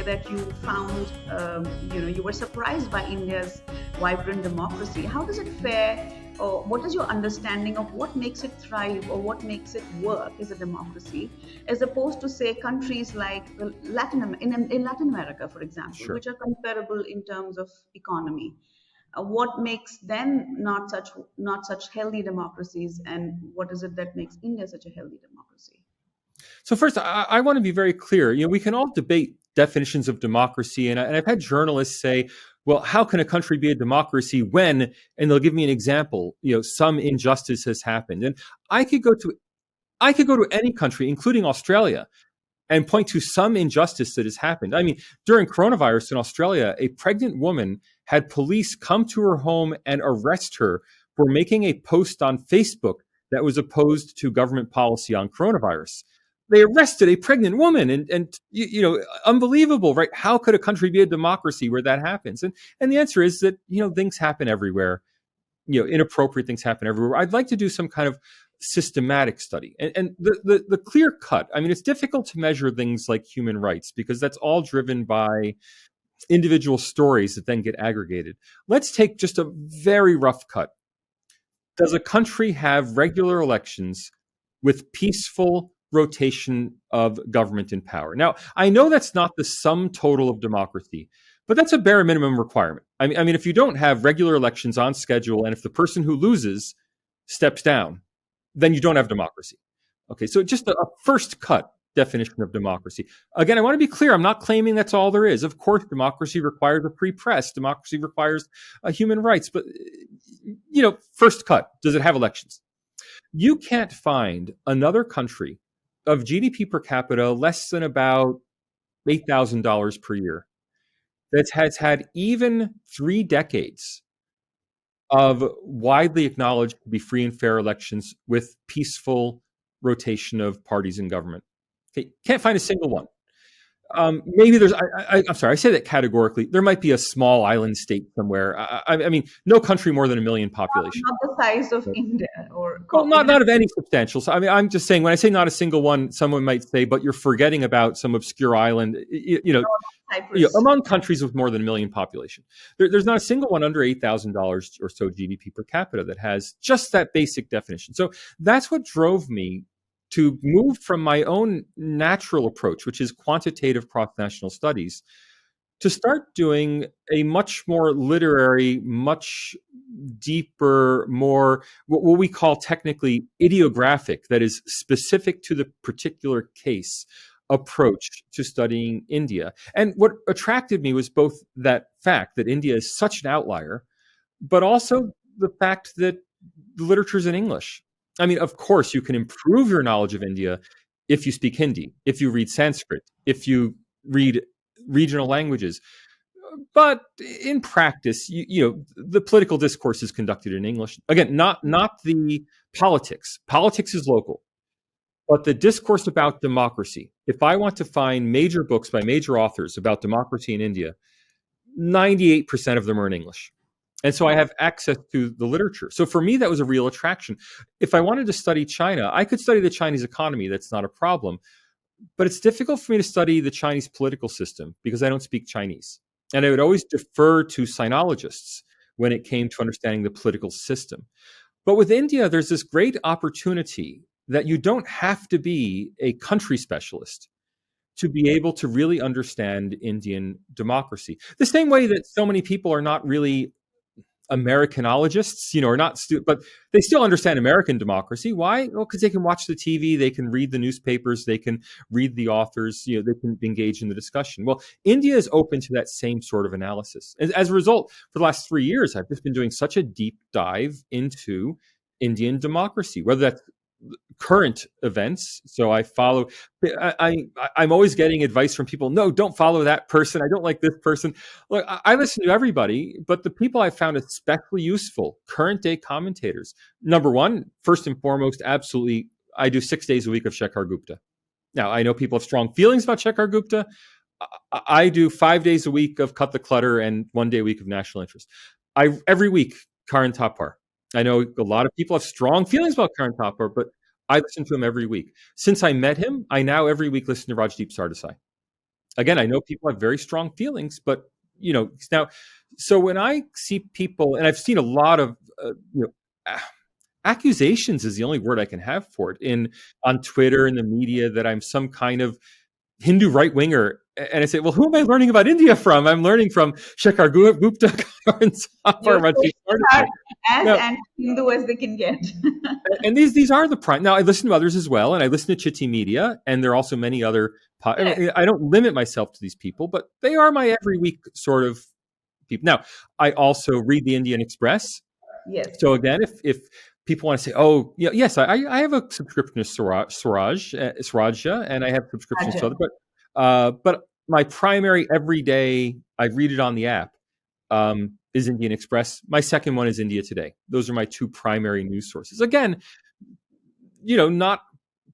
say that you found, you were surprised by India's vibrant democracy. How does it fare, or what is your understanding of what makes it thrive or what makes it work as a democracy, as opposed to, say, countries like in Latin America, for example, Sure. which are comparable in terms of economy? What makes them not such healthy democracies, and what is it that makes India such a healthy democracy? So first, I want to be very clear. We can all debate definitions of democracy, and I've had journalists say, "Well, how can a country be a democracy when?" And they'll give me an example. Some injustice has happened, and I could go to any country, including Australia, and point to some injustice that has happened. I mean, during coronavirus in Australia, a pregnant woman had police come to her home and arrest her for making a post on Facebook that was opposed to government policy on coronavirus. They arrested a pregnant woman, and unbelievable, right? How could a country be a democracy where that happens? And the answer is that things happen everywhere. Inappropriate things happen everywhere. I'd like to do some kind of systematic study. And the clear cut, I mean, it's difficult to measure things like human rights because that's all driven by individual stories that then get aggregated. Let's take just a very rough cut. Does a country have regular elections with peaceful rotation of government in power? Now, I know that's not the sum total of democracy, but that's a bare minimum requirement. I mean, if you don't have regular elections on schedule, and if the person who loses steps down, then you don't have democracy. Okay, so just a first cut definition of democracy. Again, I want to be clear. I'm not claiming that's all there is. Of course, democracy requires a free press. Democracy requires human rights. But, first cut, does it have elections? You can't find another country of GDP per capita less than about $8,000 per year that has had even 3 decades of widely acknowledged to be free and fair elections with peaceful rotation of parties in government. Okay, can't find a single one. Maybe there's, I'm sorry, I say that categorically. There might be a small island state somewhere. I mean, no country more than 1 million population. Not the size of India, or Well, not of any substantial. So, I mean, I'm just saying, when I say not a single one, someone might say, but you're forgetting about some obscure island, among countries with more than 1 million population. There's not a single one under $8,000 or so GDP per capita that has just that basic definition. So that's what drove me to move from my own natural approach, which is quantitative cross-national studies, to start doing a much more literary, much deeper, more what we call technically idiographic, that is specific to the particular case, approach to studying India. And what attracted me was both that fact that India is such an outlier, but also the fact that the literature is in English. I mean, of course, you can improve your knowledge of India if you speak Hindi, if you read Sanskrit, if you read regional languages. But in practice, the political discourse is conducted in English. Again, not the politics. Politics is local. But the discourse about democracy, if I want to find major books by major authors about democracy in India, 98% of them are in English. And so I have access to the literature. So for me, that was a real attraction. If I wanted to study China, I could study the Chinese economy. That's not a problem. But it's difficult for me to study the Chinese political system because I don't speak Chinese. And I would always defer to sinologists when it came to understanding the political system. But with India, there's this great opportunity that you don't have to be a country specialist to be able to really understand Indian democracy. The same way that so many people are not really Americanologists, are not, but they still understand American democracy. Why? Well, because they can watch the TV, they can read the newspapers, they can read the authors, they can engage in the discussion. Well, India is open to that same sort of analysis. As a result, for the last 3 years, I've just been doing such a deep dive into Indian democracy, whether that's current events. So I follow, I'm always getting advice from people. No, don't follow that person. I don't like this person. Look, I listen to everybody, but the people I found especially useful, current day commentators. Number one, first and foremost, absolutely, I do 6 days a week of Shekhar Gupta. Now, I know people have strong feelings about Shekhar Gupta. I do 5 days a week of Cut the Clutter and 1 day a week of National Interest. Every week, Karan Thapar. I know a lot of people have strong feelings about Karan Thapar, but I listen to him every week. Since I met him, I now every week listen to Rajdeep Sardesai. again, I know people have very strong feelings, but now, so when I see people, and I've seen a lot of accusations is the only word I can have for it on Twitter and the media, that I'm some kind of Hindu right winger. And I say, well, who am I learning about India from? I'm learning from Shekhar Gupta, Karan You're Safar, as now, anti-Hindu as they can get. and these are the prime. Now, I listen to others as well, and I listen to Citti Media, and there are also many other. I don't limit myself to these people, but they are my every week sort of people. Now, I also read the Indian Express. Yes. So again, if people want to say, oh, yes, I have a subscription to Swarajya, and I have subscriptions to other, but my primary everyday, I read it on the app, is Indian Express. My second one is India Today. Those are my two primary news sources. Again, not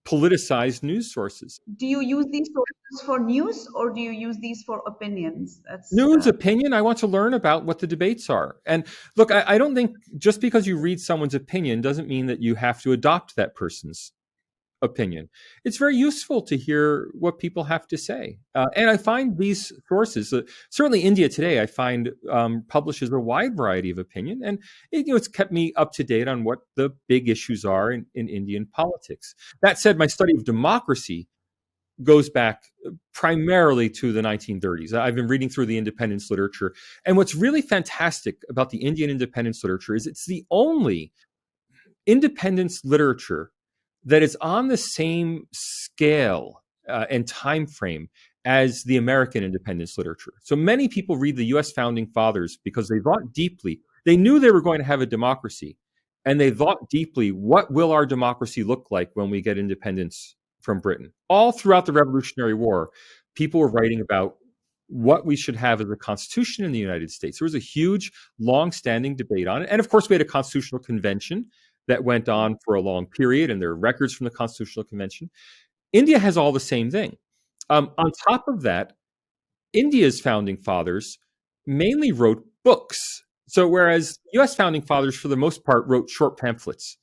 politicized news sources. Do you use these sources for news, or do you use these for opinions? News, opinion. I want to learn about what the debates are. And look, I don't think just because you read someone's opinion doesn't mean that you have to adopt that person's opinion. It's very useful to hear what people have to say. And I find these sources, certainly India Today, I find publishes a wide variety of opinion. And it's kept me up to date on what the big issues are in Indian politics. That said, my study of democracy goes back primarily to the 1930s. I've been reading through the independence literature. And what's really fantastic about the Indian independence literature is it's the only independence literature that is on the same scale and time frame as the American independence literature. So many people read the U.S. founding fathers because they thought deeply. They knew they were going to have a democracy, and they thought deeply, what will our democracy look like when we get independence from Britain? All throughout the Revolutionary War, people were writing about what we should have as a constitution in the United States. There was a huge, long-standing debate on it. And of course, we had a constitutional convention that went on for a long period, and there are records from the Constitutional Convention. India has all the same thing. On top of that, India's founding fathers mainly wrote books. So whereas U.S. founding fathers, for the most part, wrote short pamphlets,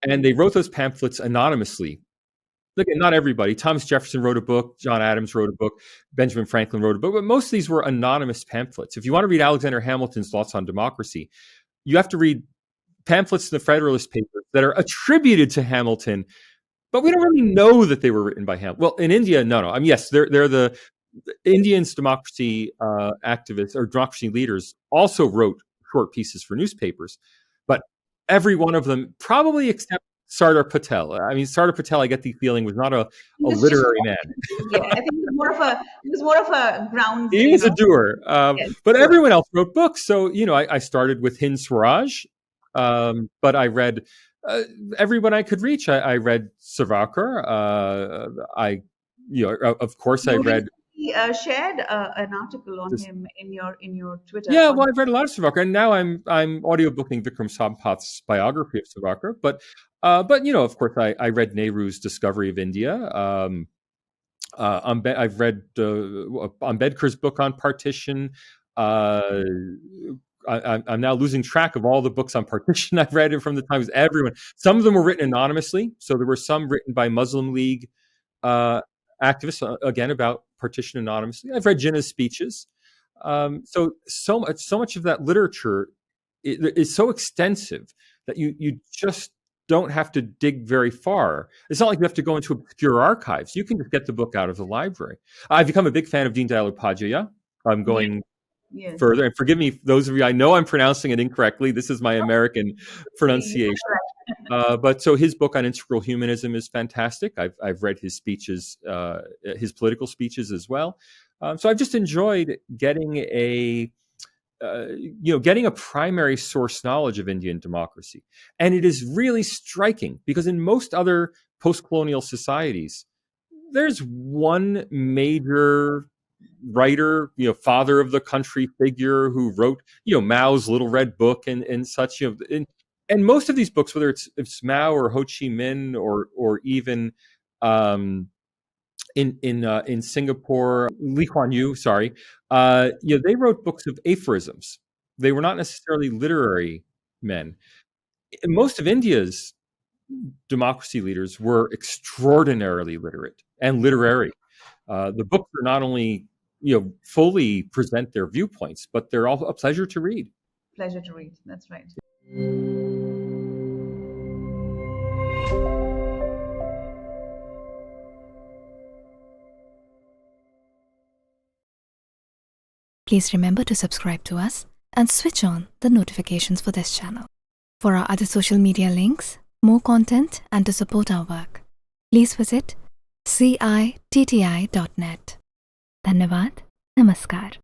and they wrote those pamphlets anonymously. Look, not everybody. Thomas Jefferson wrote a book. John Adams wrote a book. Benjamin Franklin wrote a book. But most of these were anonymous pamphlets. If you want to read Alexander Hamilton's Thoughts on Democracy, you have to read pamphlets in the Federalist Papers that are attributed to Hamilton, but we don't really know that they were written by Hamilton. Well, in India, no. I mean, yes, they're the Indians' democracy activists or democracy leaders also wrote short pieces for newspapers, but every one of them, probably except Sardar Patel. I mean, Sardar Patel, I get the feeling, was not a literary man. Yeah, I think it was more of a ground. He was a doer, but everyone else wrote books. So I started with Hind Swaraj, but I read everyone I could reach. I read Savarkar. Of course, I read. Shared an article on him in your Twitter. Yeah, well, I've read a lot of Savarkar, and now I'm audiobooking Vikram Sampath's biography of Savarkar. But of course, I read Nehru's Discovery of India. I've read Ambedkar's book on partition. I'm now losing track of all the books on partition I've read from the times. Everyone, some of them were written anonymously, so there were some written by Muslim League activists, again about partition anonymously. I've read Jinnah's speeches. So much of that literature is so extensive that you just don't have to dig very far. It's not like you have to go into obscure archives. You can just get the book out of the library. I've become a big fan of Deen Dayal Upadhyaya. I'm going further, and forgive me, those of you, I know I'm pronouncing it incorrectly. This is my American pronunciation. But so his book on integral humanism is fantastic. I've read his speeches, his political speeches as well. So I've just enjoyed getting a primary source knowledge of Indian democracy. And it is really striking because in most other post-colonial societies, there's one major writer, father of the country figure who wrote, Mao's Little Red Book and such, and most of these books, whether it's Mao or Ho Chi Minh or even in Singapore, Lee Kuan Yew, they wrote books of aphorisms. They were not necessarily literary men. Most of India's democracy leaders were extraordinarily literate and literary. The books are not only fully present their viewpoints, but they're all a pleasure to read. Pleasure to read. That's right. Please remember to subscribe to us and switch on the notifications for this channel. For our other social media links, more content, and to support our work, please visit citti.net. Dhanyavad. Namaskar.